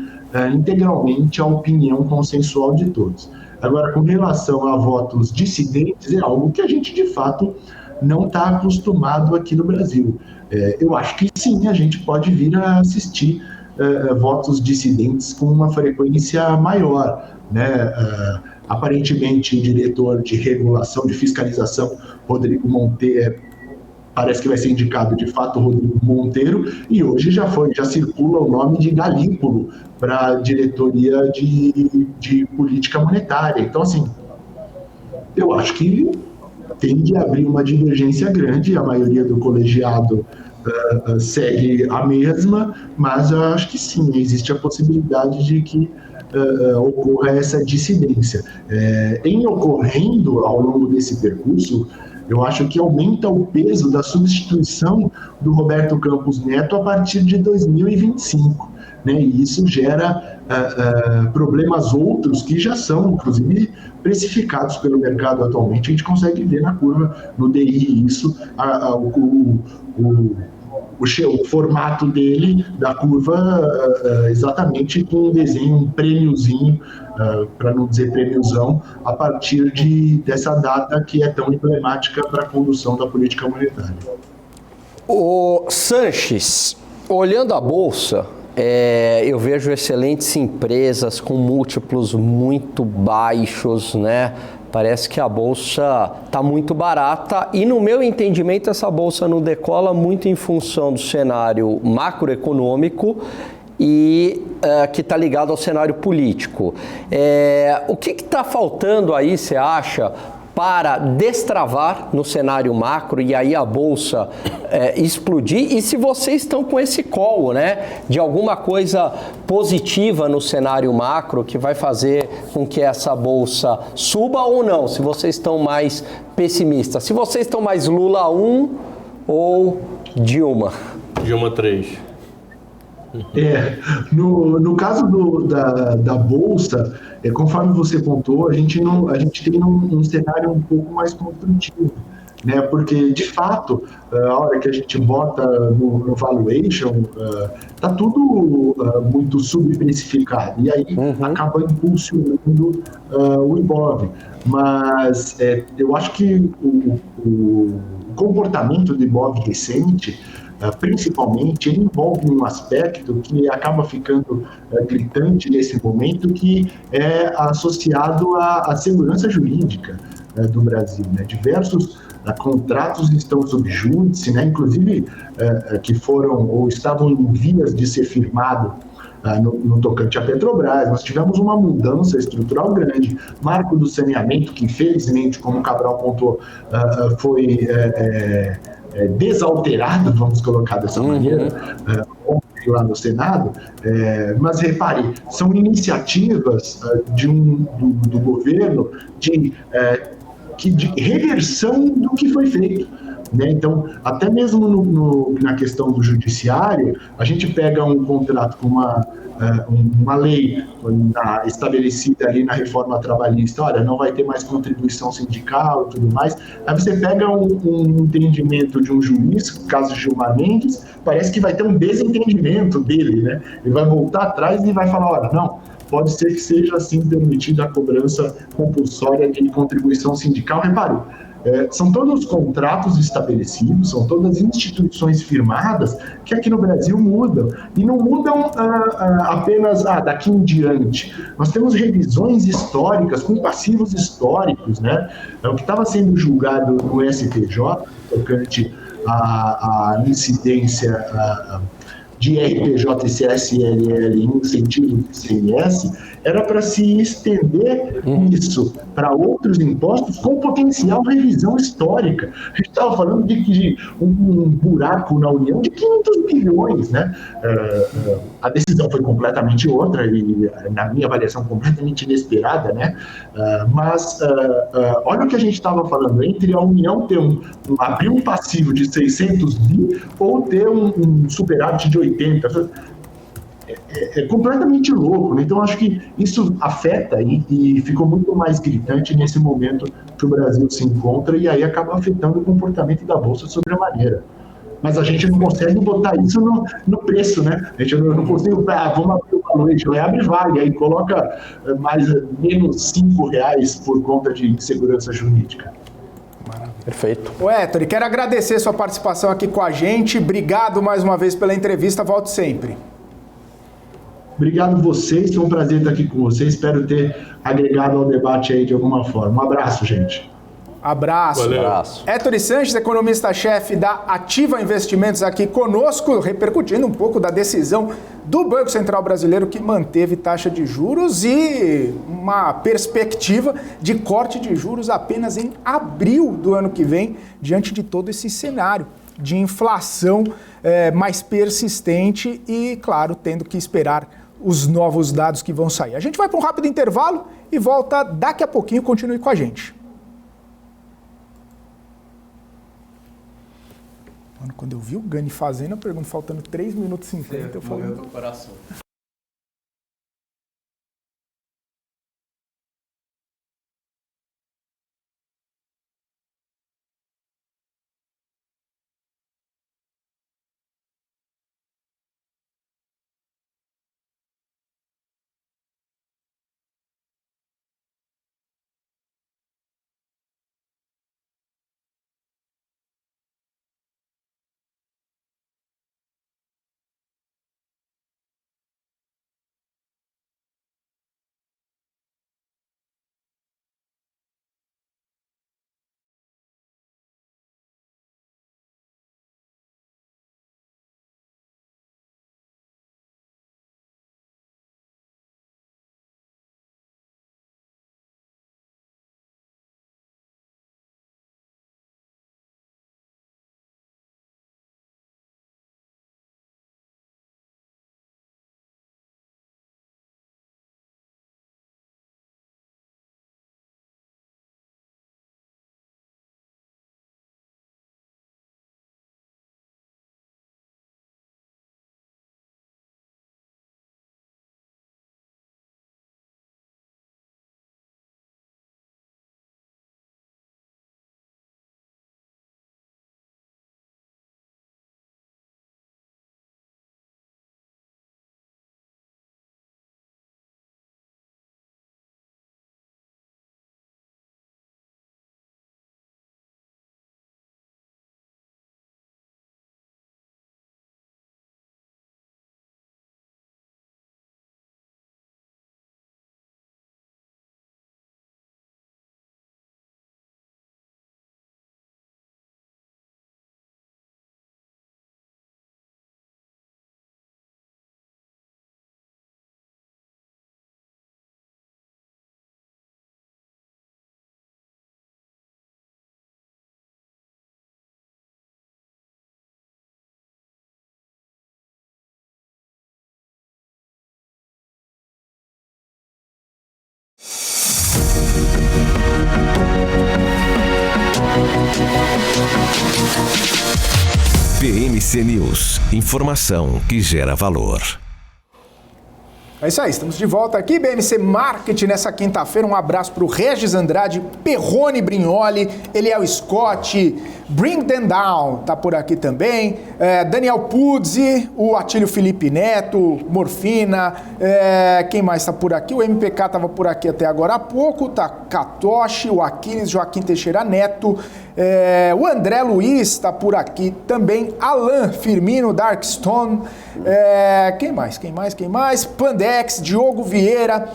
integralmente a opinião consensual de todos. Agora, com relação a votos dissidentes, é algo que a gente, de fato, não está acostumado aqui no Brasil. Eu acho que sim, a gente pode vir a assistir votos dissidentes com uma frequência maior, né? Aparentemente, o diretor de regulação, de fiscalização, Rodrigo Monteiro, parece que vai ser indicado de fato Rodrigo Monteiro, e hoje já circula o nome de Galípolo para a diretoria de política monetária. Então, assim, eu acho que tem de abrir uma divergência grande, a maioria do colegiado segue a mesma, mas eu acho que sim, existe a possibilidade de que ocorra essa dissidência. Em ocorrendo ao longo desse percurso, eu acho que aumenta o peso da substituição do Roberto Campos Neto a partir de 2025, né? E isso gera problemas outros que já são, inclusive, precificados pelo mercado atualmente. A gente consegue ver na curva, no DI, isso, o formato dele, da curva, exatamente com um desenho, um prêmiozinho, para não dizer prêmiozão, a partir dessa data que é tão emblemática para a condução da política monetária. O Sanches, olhando a Bolsa, eu vejo excelentes empresas com múltiplos muito baixos, né? Parece que a Bolsa está muito barata e, no meu entendimento, essa Bolsa não decola muito em função do cenário macroeconômico e que está ligado ao cenário político. O que está faltando aí, você acha, para destravar no cenário macro e aí a Bolsa explodir? E se vocês estão com esse call, né, de alguma coisa positiva no cenário macro que vai fazer com que essa Bolsa suba ou não, se vocês estão mais pessimistas, se vocês estão mais Lula 1 ou Dilma? Dilma 3. No caso da Bolsa, conforme você pontuou, a gente tem um cenário um pouco mais construtivo, né? Porque, de fato, a hora que a gente bota no valuation, está tudo muito subprecificado, e aí acaba impulsionando o Ibov. Mas eu acho que o comportamento do Ibov recente, principalmente, ele envolve um aspecto que acaba ficando gritante nesse momento, que é associado à segurança jurídica do Brasil, né? Diversos contratos estão sob júdice, né? Inclusive que foram ou estavam em vias de ser firmado no tocante à Petrobras. Nós tivemos uma mudança estrutural grande. Marco do saneamento, que infelizmente, como o Cabral pontuou, foi desalterado, vamos colocar dessa maneira, lá no Senado, mas repare, são iniciativas do governo de reversão do que foi feito. né? Então, até mesmo na questão do judiciário, a gente pega um contrato com uma lei estabelecida ali na reforma trabalhista, olha, não vai ter mais contribuição sindical e tudo mais, aí você pega um entendimento de um juiz, caso Gilmar Mendes, parece que vai ter um desentendimento dele, né? Ele vai voltar atrás e vai falar, olha, não, pode ser que seja assim permitida a cobrança compulsória de contribuição sindical. Repare, são todos contratos estabelecidos, são todas instituições firmadas que aqui no Brasil mudam. E não mudam apenas daqui em diante. Nós temos revisões históricas com passivos históricos, né? O que estava sendo julgado no STJ, tocante à incidência de RPJ e CSLL em incentivo do ICMS, era para se estender isso para outros impostos com potencial revisão histórica. A gente estava falando de um buraco na União de 500 bilhões, né? A decisão foi completamente outra e, na minha avaliação, completamente inesperada, né? Mas olha o que a gente estava falando, entre a União ter abrir um passivo de 600 bi ou ter um superávit de 80. É completamente louco, né? Então acho que isso afeta e ficou muito mais gritante nesse momento que o Brasil se encontra, e aí acaba afetando o comportamento da Bolsa sobremaneira. Mas a gente não consegue botar isso no preço, né? A gente não consegue, vamos abrir o valor, a gente abre vale, aí coloca menos R$5 por conta de insegurança jurídica. Perfeito. Ô Héctor, quero agradecer sua participação aqui com a gente, obrigado mais uma vez pela entrevista, volte sempre. Obrigado a vocês, foi um prazer estar aqui com vocês, espero ter agregado ao debate aí de alguma forma. Um abraço, gente. Abraço. Valeu. Abraço. Héctor Sanches, economista-chefe da Ativa Investimentos, aqui conosco, repercutindo um pouco da decisão do Banco Central Brasileiro, que manteve taxa de juros e uma perspectiva de corte de juros apenas em abril do ano que vem, diante de todo esse cenário de inflação mais persistente e, claro, tendo que esperar os novos dados que vão sair. A gente vai para um rápido intervalo e volta daqui a pouquinho. Continue com a gente. Mano, quando eu vi o Gani fazendo, eu pergunto, faltando 3 minutos e 50, eu falei... Morreu do coração. BMC News, informação que gera valor. É isso aí, estamos de volta aqui, BMC Marketing, nessa quinta-feira. Um abraço para o Regis Andrade, Perrone Brignoli, Eliel Scott, Bring Them Down, tá por aqui também, Daniel Puzzi, o Atílio Felipe Neto, Morfina, quem mais tá por aqui? O MPK tava por aqui até agora há pouco, tá Katoshi, o Aquiles, Joaquim Teixeira Neto, o André Luiz tá por aqui também, Alan Firmino, Darkstone, quem mais? Pandex, Diogo Vieira,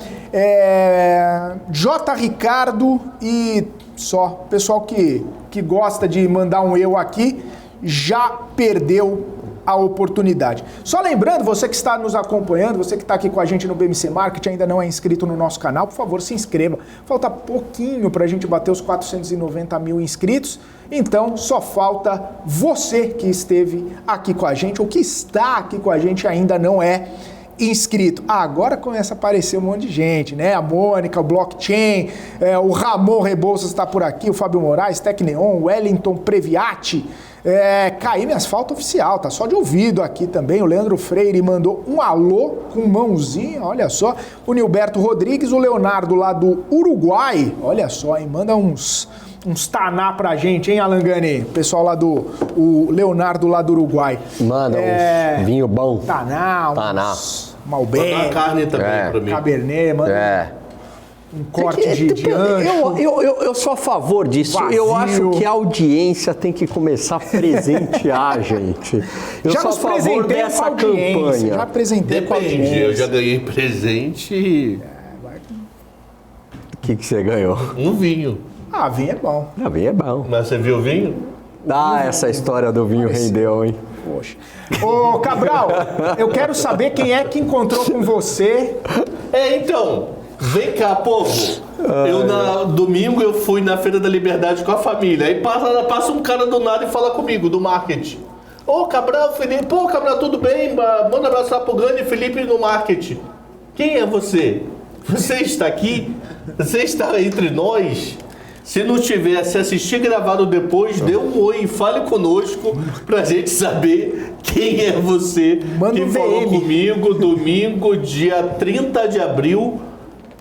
J. Ricardo e só. Pessoal que gosta de mandar um eu aqui já perdeu a oportunidade. Só lembrando, você que está nos acompanhando, você que está aqui com a gente no BMC Marketing, ainda não é inscrito no nosso canal, por favor, se inscreva. Falta pouquinho para a gente bater os 490 mil inscritos, então só falta você que esteve aqui com a gente ou que está aqui com a gente e ainda não é inscrito. Agora começa a aparecer um monte de gente, né? A Mônica, o Blockchain, o Ramon Rebouças está por aqui, o Fábio Moraes, Tecneon, o Wellington Previati, Caíme Asfalto Oficial, tá só de ouvido aqui também. O Leandro Freire mandou um alô com mãozinha, olha só. O Nilberto Rodrigues, o Leonardo lá do Uruguai, olha só, hein? Manda uns taná pra gente, hein, Alangani? O pessoal lá o Leonardo lá do Uruguai. Manda uns vinho bom. Taná. Malbec. Manda uma carne também pra mim. Cabernet, manda um corte de ancho. Eu sou a favor disso. Vazio. Eu acho que a audiência tem que começar a presentear a gente. Eu Já sou a nos favor presentei dessa com a audiência. campanha. Já apresentei com a Depende, audiência. eu já ganhei presente O que você ganhou? um vinho. Ah, vinho é bom. Ah, vinho é bom. Mas você viu o vinho? Ah, essa história do vinho rendeu, hein? Poxa. Ô, Cabral, eu quero saber quem é que encontrou com você. Então, vem cá, povo. Domingo eu fui na Feira da Liberdade com a família. Aí passa um cara do nada e fala comigo, do marketing. Ô, Cabral, Felipe. Pô, Cabral, tudo bem? Manda um abraço lá pro Gani e Felipe no marketing. Quem é você? Você está aqui? Você está entre nós? Se não tiver, se assistir gravado depois, dê um oi, fale conosco pra gente saber quem é você. Manda que um falou DM. comigo domingo, dia 30 de abril.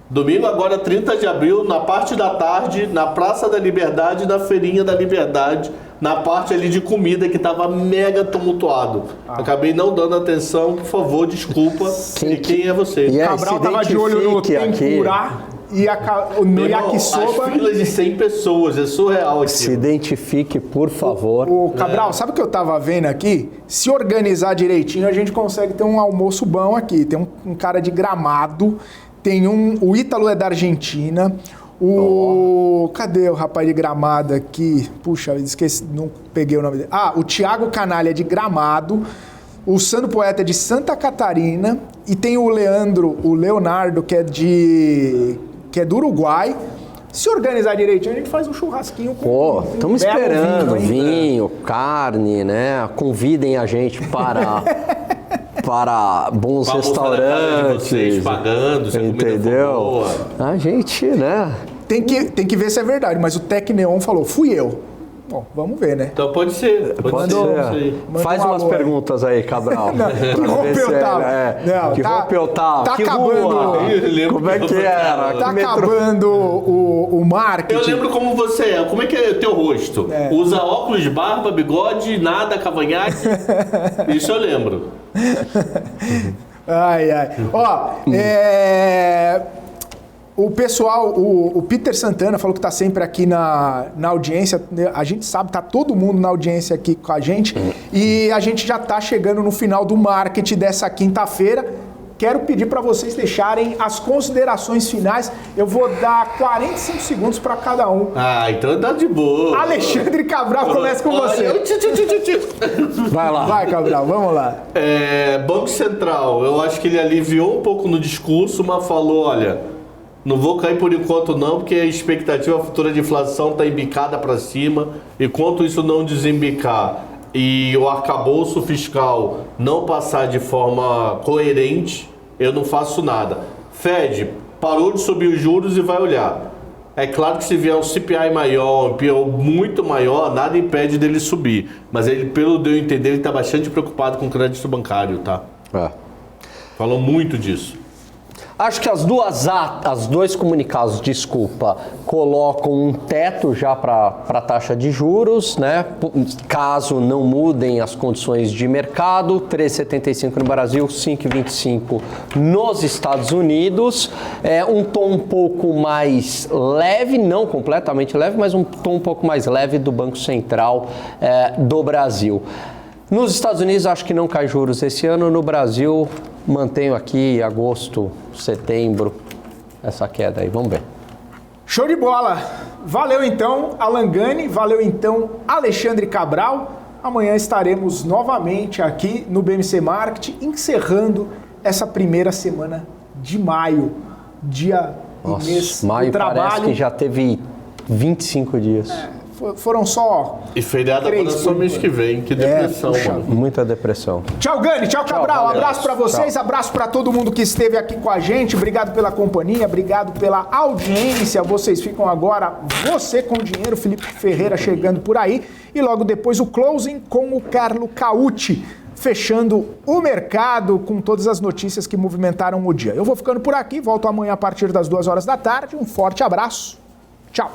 Domingo agora, 30 de abril, na parte da tarde, na Praça da Liberdade, na Feirinha da Liberdade, na parte ali de comida que tava mega tumultuado. Acabei não dando atenção, por favor, desculpa. E quem é você? E aí, Cabral se tava de olho no identifique tempurá e no Meu irmão, yakisoba. as filas de 100 pessoas, é surreal aqui. Se identifique, por favor. O Cabral, sabe o que eu tava vendo aqui? Se organizar direitinho, a gente consegue ter um almoço bom aqui. Tem um cara de Gramado, tem o Ítalo é da Argentina, cadê o rapaz de Gramado aqui? Puxa, esqueci, não peguei o nome dele. O Thiago Canalha é de Gramado, o Sandro Poeta é de Santa Catarina e tem o Leonardo, que é do Uruguai. Se organizar direitinho, a gente faz um churrasquinho com Pô, estamos belo esperando hein? vinho, carne, né? Convidem a gente para bons Com a almofada na cara de vocês, restaurantes. pagando, se a comida for Entendeu? boa. A gente, né? Tem que ver se é verdade, mas o Tecneon falou, fui eu. Bom, vamos ver, né? Então pode ser. Pode ser. Manda Faz um umas alô aí. perguntas aí, Cabral. Não, que roupa eu tava? Não, que roupa eu tava? tá que acabando. rua? Eu lembro Como é que era? Tá Que metrô? acabando o marketing. Eu lembro como você é. Como é que é o teu rosto? Usa óculos, barba, bigode, nada, cavanhaque? Isso eu lembro. Ai. Ó, o pessoal, o Peter Santana falou que tá sempre aqui na audiência. A gente sabe, tá todo mundo na audiência aqui com a gente. E a gente já tá chegando no final do marketing dessa quinta-feira. Quero pedir para vocês deixarem as considerações finais. Eu vou dar 45 segundos para cada um. Então dá de boa. Alexandre Cabral, começa com você. Vai lá. Vai, Cabral, vamos lá. Banco Central, eu acho que ele aliviou um pouco no discurso, mas falou, olha, não vou cair por enquanto não, porque a expectativa futura de inflação está embicada para cima, e quanto isso não desembicar e o arcabouço fiscal não passar de forma coerente, eu não faço nada. Fed parou de subir os juros e vai olhar. É claro que se vier um CPI maior, um PO muito maior, nada impede dele subir. Mas ele, pelo que eu entender, ele está bastante preocupado com o crédito bancário, tá? Falou muito disso. Acho que as dois comunicados, colocam um teto já para a taxa de juros, né? Caso não mudem as condições de mercado, 3,75 no Brasil, 5,25 nos Estados Unidos. Um tom um pouco mais leve, não completamente leve, mas um tom um pouco mais leve do Banco Central do Brasil. Nos Estados Unidos, acho que não cai juros esse ano. No Brasil, mantenho aqui agosto, setembro, essa queda aí. Vamos ver. Show de bola! Valeu então, Alan Gani. Valeu então, Alexandre Cabral. Amanhã estaremos novamente aqui no BMC Market, encerrando essa primeira semana de maio. Dia e mês maio do trabalho. Parece que já teve 25 dias. Foram só... E feriado agora só mês que vem. Que depressão, mano. Muita depressão. Tchau, Gani. Tchau, Cabral. Valeu. Abraço pra vocês, abraço pra todo mundo que esteve aqui com a gente. Obrigado pela companhia, obrigado pela audiência. Vocês ficam agora, Você com Dinheiro, Felipe Ferreira chegando por aí. E logo depois o closing com o Carlo Caucci, fechando o mercado com todas as notícias que movimentaram o dia. Eu vou ficando por aqui, volto amanhã a partir das 2 horas da tarde. Um forte abraço. Tchau.